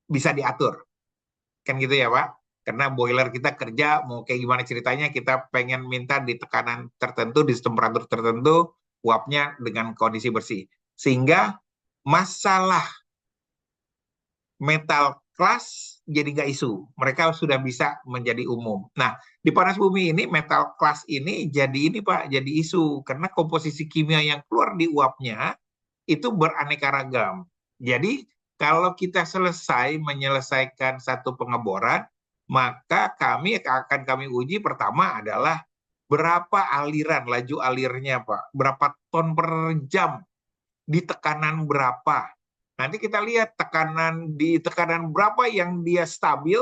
bisa diatur, kan gitu ya Pak? Karena boiler kita kerja mau kayak gimana ceritanya kita pengen minta di tekanan tertentu, di temperatur tertentu, uapnya dengan kondisi bersih. Sehingga masalah metal class jadi nggak isu. Mereka sudah bisa menjadi umum. Nah, di panas bumi ini metal class ini jadi ini Pak, jadi isu karena komposisi kimia yang keluar di uapnya itu beraneka ragam. Jadi kalau kita selesai menyelesaikan satu pengeboran, maka kami uji pertama adalah berapa aliran laju alirnya Pak, berapa ton per jam di tekanan berapa. Nanti kita lihat tekanan berapa yang dia stabil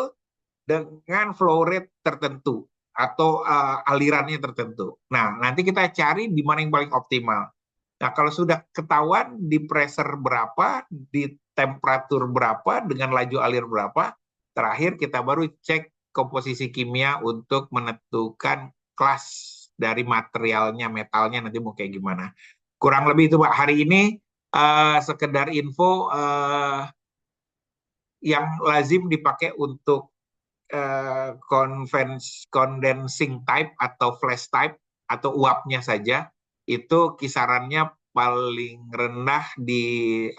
dengan flow rate tertentu atau alirannya tertentu. Nah, nanti kita cari di mana yang paling optimal. Nah, kalau sudah ketahuan di pressure berapa, di temperatur berapa, dengan laju alir berapa, terakhir kita baru cek komposisi kimia untuk menentukan kelas dari materialnya, metalnya nanti mau kayak gimana. Kurang lebih itu Pak. Hari ini sekedar info yang lazim dipakai untuk condensing type atau flash type atau uapnya saja itu kisarannya paling rendah di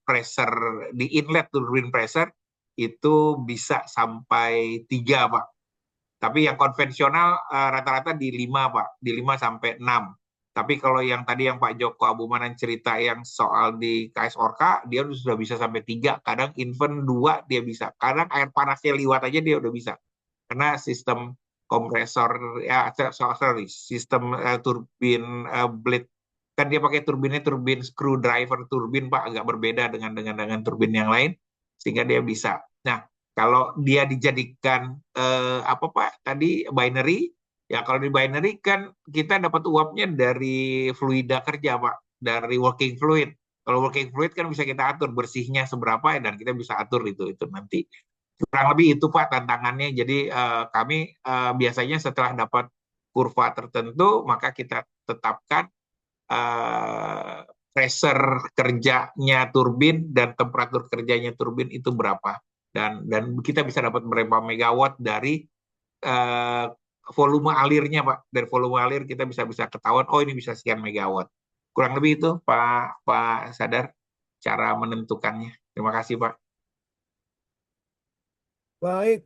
pressure di inlet turbine pressure itu bisa sampai 3 Pak. Tapi yang konvensional rata-rata di 5 Pak, di 5 sampai 6. Tapi kalau yang tadi yang Pak Joko Abumanan cerita yang soal di KS Orka, dia sudah bisa sampai 3, kadang even 2 dia bisa. Kadang air panasnya liwat aja dia udah bisa. Karena sistem kompresor, ya sorry, sistem turbin blade, kan dia pakai turbinnya turbin screwdriver turbin Pak, agak berbeda dengan turbin yang lain, sehingga dia bisa. Nah, kalau dia dijadikan apa Pak tadi binary, ya kalau di binary kan kita dapat uapnya dari fluida kerja Pak, dari working fluid. Kalau working fluid kan bisa kita atur bersihnya seberapa ya, dan kita bisa atur itu nanti. Kurang lebih itu Pak tantangannya. Jadi kami biasanya setelah dapat kurva tertentu, maka kita tetapkan pressure kerjanya turbin dan temperatur kerjanya turbin itu berapa. Dan kita bisa dapat berapa megawatt dari volume alirnya Pak. Dari volume alir kita bisa ketahuan oh ini bisa sekian megawatt. Kurang lebih itu Pak Sadar cara menentukannya. Terima kasih Pak. Baik,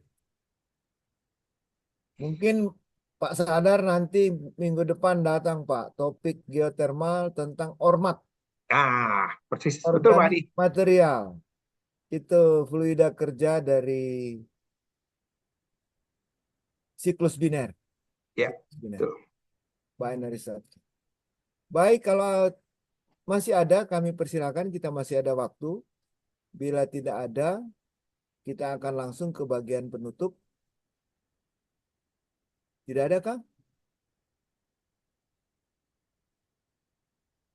mungkin Pak Sadar nanti minggu depan datang Pak, topik geotermal tentang ormat, Ah, persis. Betul Pak Adi. organik material. Itu fluida kerja dari siklus biner. Ya, Siklus biner. betul. Binary cycle. Baik, kalau masih ada kami persilakan, kita masih ada waktu. Bila tidak ada, kita akan langsung ke bagian penutup. Tidak ada kah?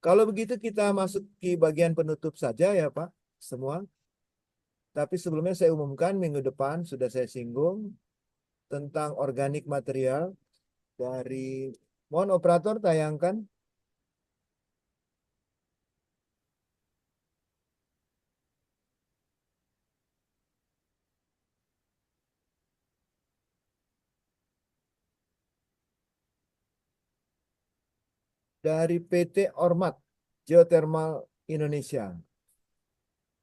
Kalau begitu kita masuk ke bagian penutup saja ya Pak, semua. Tapi sebelumnya saya umumkan minggu depan sudah saya singgung tentang organik material dari, mohon operator tayangkan. Dari PT Ormat Geothermal Indonesia.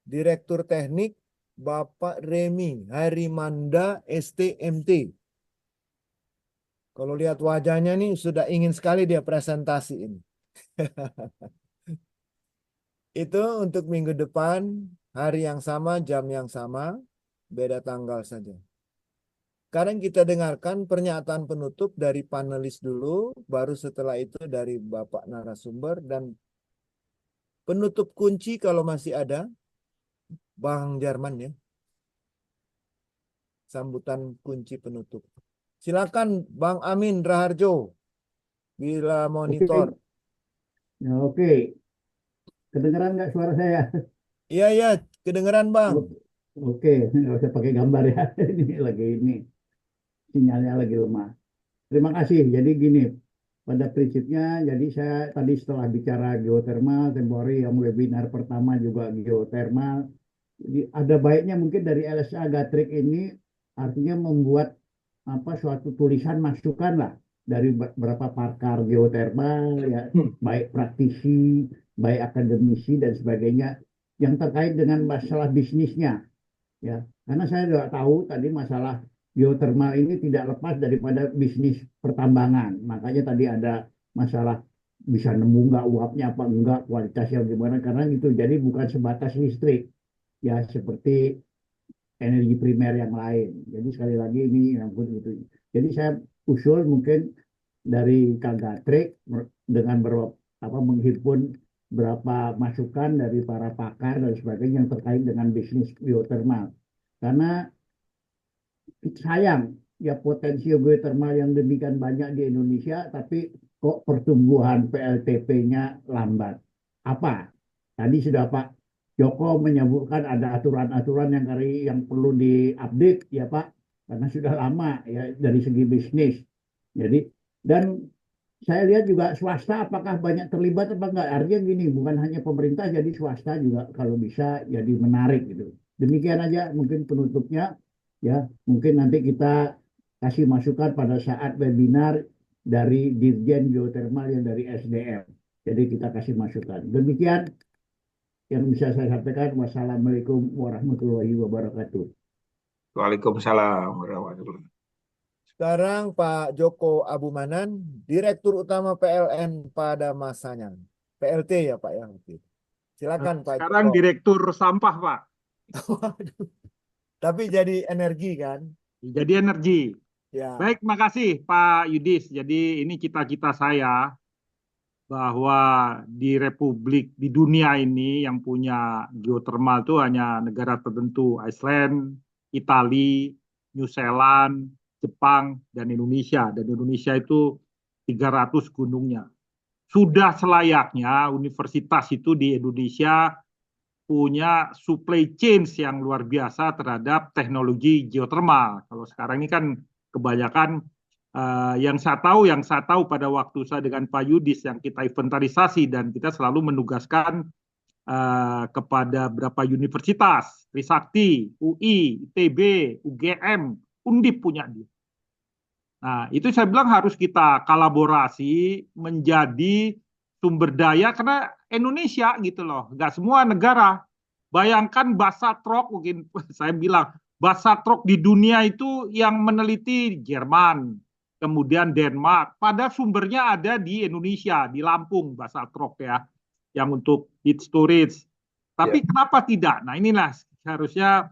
Direktur Teknik Bapak Remi Harimanda STMT. Kalau lihat wajahnya nih sudah ingin sekali dia presentasi ini. Itu untuk minggu depan, hari yang sama, jam yang sama, beda tanggal saja. Sekarang kita dengarkan pernyataan penutup dari panelis dulu, baru setelah itu dari Bapak narasumber, dan penutup kunci kalau masih ada, Bang Jarman ya. Sambutan kunci penutup. Silakan Bang Amin Raharjo, bila monitor. Oke. Kedengeran nggak suara saya? Iya, iya, kedengeran Bang. Oke, nggak usah pakai gambar ya. Ini sinyalnya lagi lemah. Terima kasih. Jadi gini, pada prinsipnya, jadi saya tadi setelah bicara geothermal, temporary yang webinar pertama juga geothermal, jadi ada baiknya mungkin dari LSA Gatrik ini artinya membuat apa suatu tulisan masukan lah dari beberapa pakar geothermal ya, baik praktisi, baik akademisi dan sebagainya yang terkait dengan masalah bisnisnya ya. Karena saya juga tahu tadi masalah geothermal ini tidak lepas daripada bisnis pertambangan. Makanya tadi ada masalah bisa nemu nggak uapnya apa enggak, kualitasnya gimana, karena gitu. Jadi bukan sebatas listrik, ya seperti energi primer yang lain. Jadi sekali lagi ini yang gitu. Jadi saya usul mungkin dari Kak Gatrik dengan menghimpun berapa masukan dari para pakar dan sebagainya yang terkait dengan bisnis geothermal. Karena sayang ya potensi geothermal yang demikian banyak di Indonesia, tapi kok pertumbuhan PLTP-nya lambat. Apa? Tadi sudah Pak Joko menyebutkan ada aturan-aturan yang perlu diupdate ya Pak, karena sudah lama ya dari segi bisnis. Jadi dan saya lihat juga swasta apakah banyak terlibat apa enggak. Artinya gini, bukan hanya pemerintah, jadi swasta juga kalau bisa jadi menarik gitu. Demikian aja mungkin penutupnya ya. Mungkin nanti kita kasih masukan pada saat webinar dari Dirjen Geothermal yang dari SDM. Jadi kita kasih masukan. Demikian yang bisa saya sampaikan. Wassalamualaikum warahmatullahi wabarakatuh. Waalaikumsalam warahmatullahi wabarakatuh. Sekarang Pak Joko Abumanan, Direktur Utama PLN pada masanya. PLT ya Pak ya. Silakan Pak Sekarang Joko. Direktur Sampah, Pak. Waduh. Tapi jadi energi kan? Jadi energi. Ya. Baik, makasih Pak Yudis. Jadi ini cita-cita saya bahwa di Republik, di dunia ini yang punya geothermal itu hanya negara tertentu. Iceland, Italia, New Zealand, Jepang, dan Indonesia. Dan Indonesia itu 300 gunungnya. Sudah selayaknya universitas itu di Indonesia punya supply chain yang luar biasa terhadap teknologi geothermal. Kalau sekarang ini kan kebanyakan yang saya tahu pada waktu saya dengan Pak Yudis yang kita inventarisasi dan kita selalu menugaskan kepada beberapa universitas, Trisakti, UI, ITB, UGM, Undip punya dia. Nah, itu saya bilang harus kita kolaborasi menjadi sumber daya karena Indonesia gitu loh, nggak semua negara. Bayangkan Basatrok, mungkin saya bilang Basatrok di dunia itu yang meneliti Jerman, kemudian Denmark. Pada sumbernya ada di Indonesia, di Lampung Basatrok ya, yang untuk heat storage. Tapi kenapa tidak? Nah inilah seharusnya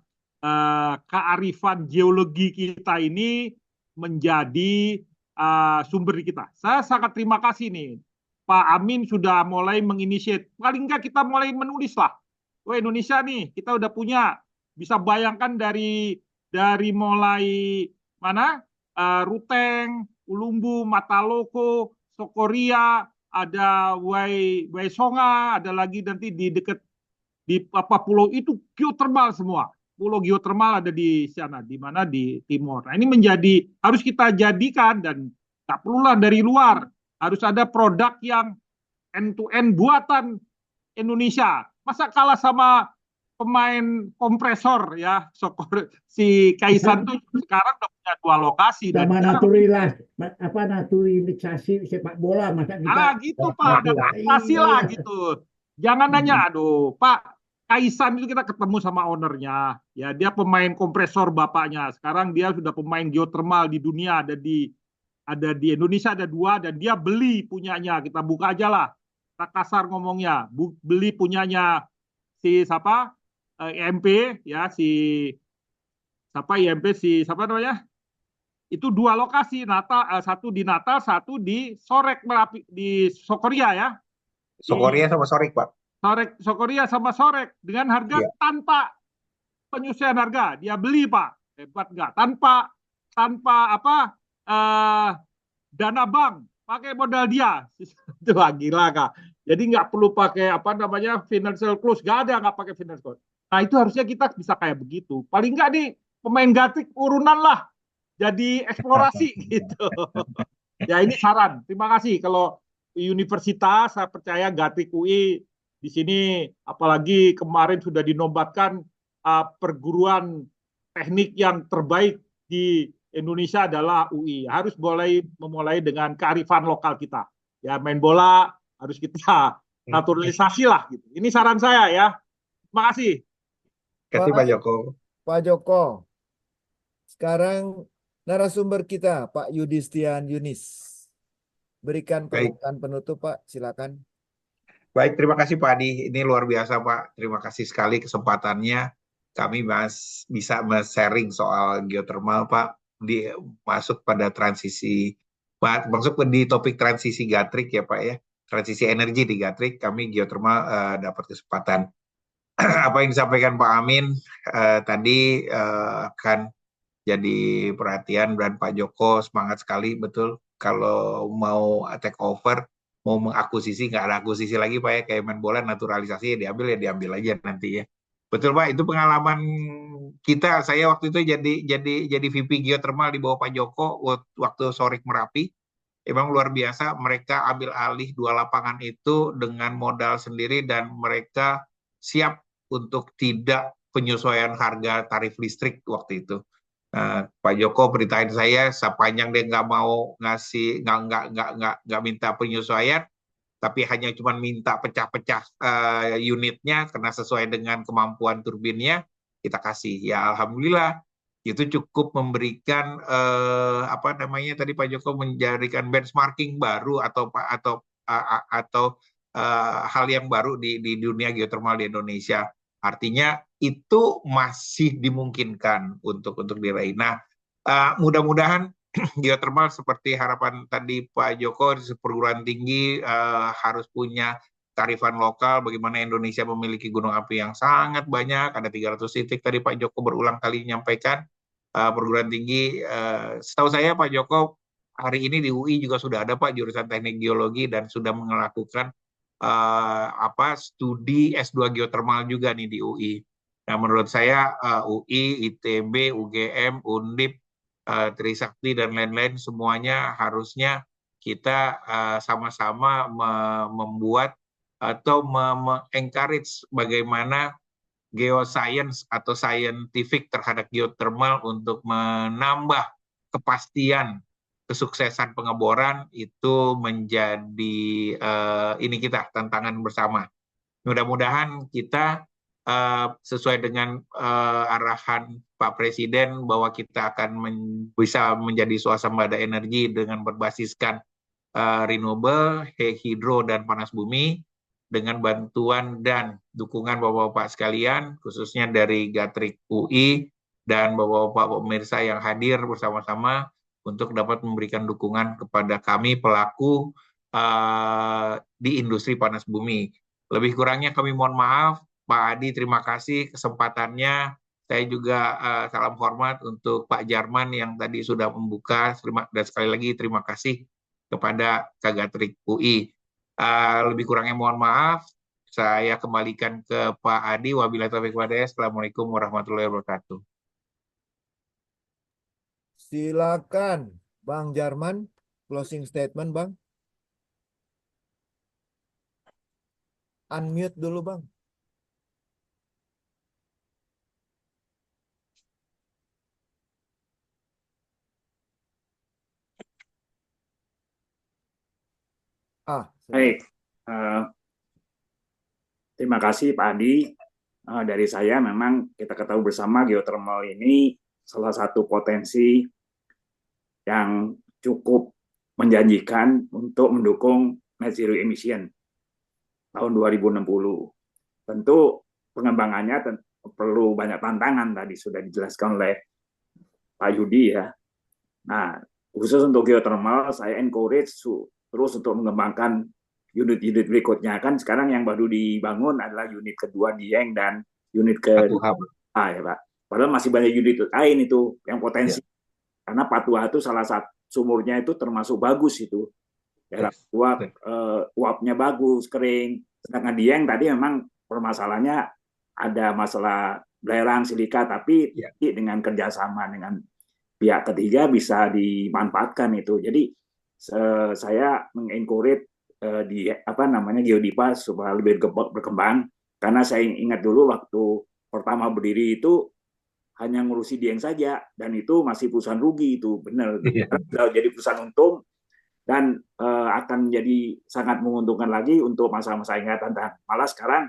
kearifan geologi kita ini menjadi sumber kita. Saya sangat terima kasih nih, Pak Amin sudah mulai menginisiat. Paling enggak kita mulai menulis lah. Oh Indonesia nih, kita udah punya. Bisa bayangkan dari mulai mana? Ruteng, Ulumbu, Mataloko, Sokoria, ada Waisonga, ada lagi nanti di dekat di pulau itu geothermal semua. Pulau geothermal ada di sana, di mana di timur. Nah, ini harus kita jadikan dan tak perlulah dari luar. Harus ada produk yang end-to-end buatan Indonesia. Masa kalah sama pemain kompresor ya, si Kaisan tuh sekarang udah punya 2 lokasi. Sama naturalisasi sepak bola, masa kita gitu Pak, adaptasi lah gitu. Jangan nanya, aduh Pak, Kaisan itu kita ketemu sama ownernya, ya dia pemain kompresor bapaknya. Sekarang dia sudah pemain geothermal di dunia, ada di Indonesia ada 2 dan dia beli punyanya. Kita buka aja lah, kita kasar ngomongnya, beli punyanya si siapa? IMP ya siapa namanya? Itu 2 lokasi, satu di Natal, satu di Sorek di Sokoria ya. Sokoria sama Sorek Pak. Sokoria sama Sorek dengan harga tanpa penyusian harga dia beli Pak, hebat nggak? Tanpa dana bank, pakai modal dia. Itu gila Kak. Jadi nggak perlu pakai financial close, nggak pakai financial close. Nah itu harusnya kita bisa kayak begitu. Paling nggak nih pemain Gatrik urunan lah. jadi eksplorasi gitu. Ya ini saran. Terima kasih. Kalau universitas, saya percaya Gatrik UI di sini, apalagi kemarin sudah dinobatkan perguruan teknik yang terbaik di Indonesia adalah UI. Harus memulai dengan kearifan lokal kita. Ya main bola harus kita naturalisasi lah gitu. Ini saran saya ya. Terima kasih. Kasih Pak Baik, Joko. Pak Joko. Sekarang narasumber kita, Pak Yudistian Yunis. Berikan Baik. pernyataan penutup, Pak. Silakan. Baik, terima kasih Pak Adi. Ini luar biasa Pak. Terima kasih sekali kesempatannya. Kami bisa sharing soal geothermal Pak. Masuk pada transisi, masuk di topik transisi Gatrik ya Pak ya. Transisi energi di Gatrik, kami geothermal dapat kesempatan. Apa yang disampaikan Pak Amin tadi akan jadi perhatian, dan Pak Joko semangat sekali betul. Kalau mau take over, mau mengakuisisi, nggak ada akuisisi lagi Pak ya, kayak main bola, naturalisasi ya diambil aja nanti ya. Betul Pak, itu pengalaman kita. Saya waktu itu jadi VP geothermal di bawah Pak Joko waktu Sorik Merapi. Emang luar biasa, mereka ambil alih 2 lapangan itu dengan modal sendiri, dan mereka siap untuk tidak penyesuaian harga tarif listrik waktu itu. Pak Joko beritain saya, sepanjang dia nggak mau ngasih, nggak minta penyesuaian, tapi hanya cuma minta pecah-pecah unitnya karena sesuai dengan kemampuan turbinnya, kita kasih. Ya alhamdulillah, itu cukup memberikan apa namanya tadi Pak Joko, menjadikan benchmarking baru atau hal yang baru di dunia geothermal di Indonesia. Artinya itu masih dimungkinkan untuk diraih. Nah, mudah-mudahan geothermal seperti harapan tadi Pak Joko, perguruan tinggi harus punya kearifan lokal. Bagaimana Indonesia memiliki gunung api yang sangat banyak, ada 300 titik tadi Pak Joko berulang kali menyampaikan. Perguruan tinggi, setahu saya Pak Joko hari ini di UI juga sudah ada Pak jurusan teknik geologi, dan sudah melakukan studi S2 geothermal juga nih di UI. Nah, menurut saya UI, ITB, UGM, Undip, Trisakti dan lain-lain semuanya harusnya kita sama-sama membuat atau encourage bagaimana geoscience atau scientific terhadap geothermal untuk menambah kepastian kesuksesan pengeboran. Itu menjadi ini kita tantangan bersama. Mudah-mudahan kita sesuai dengan arahan Pak Presiden bahwa kita akan bisa menjadi swasembada energi dengan berbasiskan renewable, hidro dan panas bumi, dengan bantuan dan dukungan Bapak-Bapak sekalian, khususnya dari Gatrik UI dan Bapak-Bapak pemirsa yang hadir bersama-sama, untuk dapat memberikan dukungan kepada kami pelaku di industri panas bumi. Lebih kurangnya kami mohon maaf. Pak Adi, terima kasih kesempatannya. Saya juga salam hormat untuk Pak Jarman yang tadi sudah membuka. Dan sekali lagi terima kasih kepada Kak Gatrik UI. Lebih kurangnya mohon maaf. Saya kembalikan ke Pak Adi. Wabillahi taufiq walhidayah. Assalamualaikum warahmatullahi wabarakatuh. Silakan Bang Jarman, closing statement Bang. Unmute dulu Bang. Baik, terima kasih Pak Adi. Dari saya memang kita ketahui bersama geothermal ini salah satu potensi yang cukup menjanjikan untuk mendukung net zero emission tahun 2060. Tentu pengembangannya perlu banyak tantangan, tadi sudah dijelaskan oleh Pak Yudi ya. Nah, khusus untuk geothermal saya encourage terus untuk mengembangkan unit-unit berikutnya. Kan sekarang yang baru dibangun adalah unit kedua Dieng dan unit kedua ya Pak. Padahal masih banyak unit lain itu yang potensi. Karena Patua itu salah satu sumurnya itu termasuk bagus itu. Daerah Patua uapnya bagus, kering. Sedangkan Dieng tadi memang permasalahannya ada masalah belerang silika, tapi dengan kerjasama dengan pihak ketiga bisa dimanfaatkan itu. Jadi saya mengencourage di apa namanya Geodipa supaya lebih berkembang, karena saya ingat dulu waktu pertama berdiri itu hanya ngurusi Dieng saja, dan itu masih perusahaan rugi, itu benar. Jadi perusahaan untung, dan akan jadi sangat menguntungkan lagi untuk masa-masa yang akan datang. Malah sekarang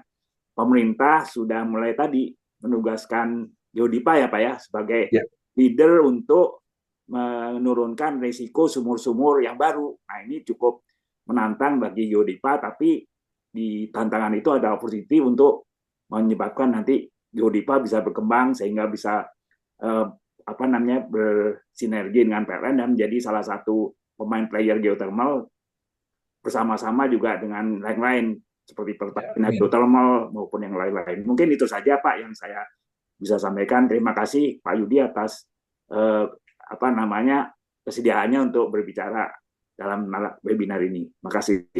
pemerintah sudah mulai tadi menugaskan Geodipa ya Pak ya sebagai leader untuk menurunkan risiko sumur-sumur yang baru. Nah ini cukup menantang bagi Geodipa, tapi di tantangan itu ada opportunity untuk menyebabkan nanti Geodipa bisa berkembang sehingga bisa apa namanya bersinergi dengan PLN dan menjadi salah satu pemain player geothermal bersama-sama juga dengan lain-lain seperti Pertamina Geothermal maupun yang lain-lain. Mungkin itu saja Pak yang saya bisa sampaikan. Terima kasih Pak Yudi atas apa namanya kesediaannya untuk berbicara dalam webinar ini. Makasih.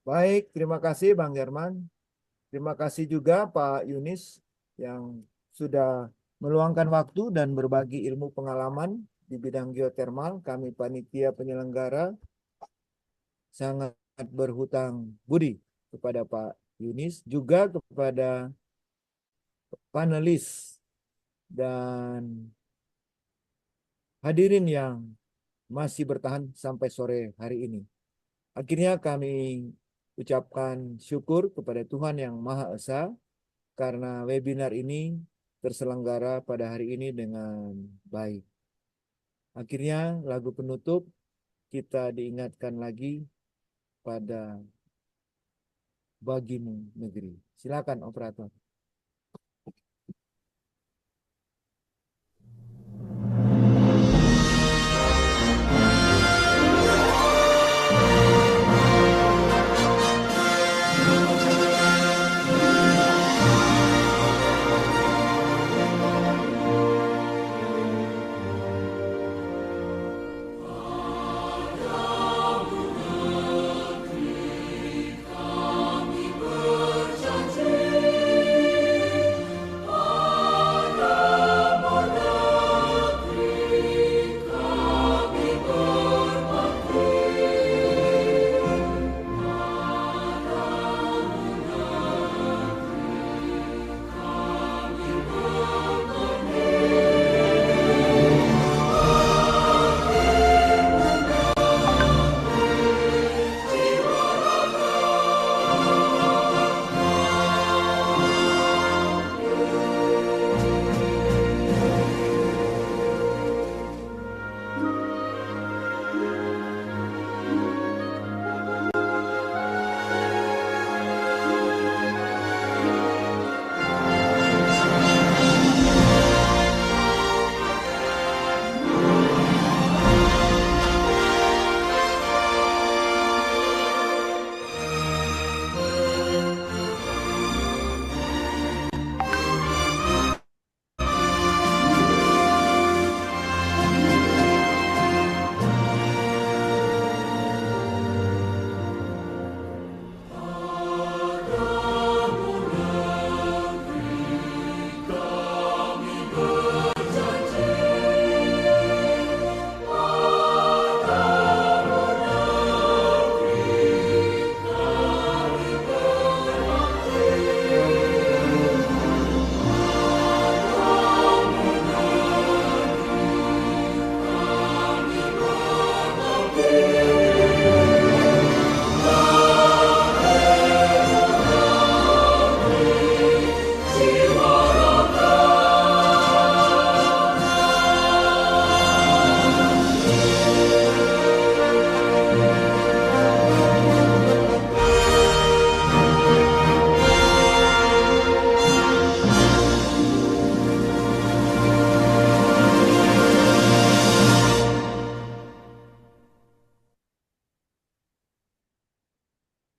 Baik, terima kasih Bang Jerman. Terima kasih juga Pak Yunis yang sudah meluangkan waktu dan berbagi ilmu pengalaman di bidang geotermal. Kami panitia penyelenggara sangat berhutang budi kepada Pak Yunis, juga kepada panelis dan hadirin yang masih bertahan sampai sore hari ini. Akhirnya kami ucapkan syukur kepada Tuhan Yang Maha Esa karena webinar ini terselenggara pada hari ini dengan baik. Akhirnya lagu penutup kita diingatkan lagi pada Bagimu Negeri. Silakan operator.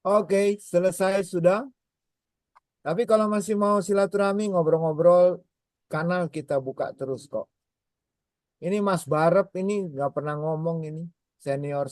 Oke, selesai sudah. Tapi kalau masih mau silaturahmi, ngobrol-ngobrol, kanal kita buka terus kok. Ini Mas Barep ini nggak pernah ngomong ini, senior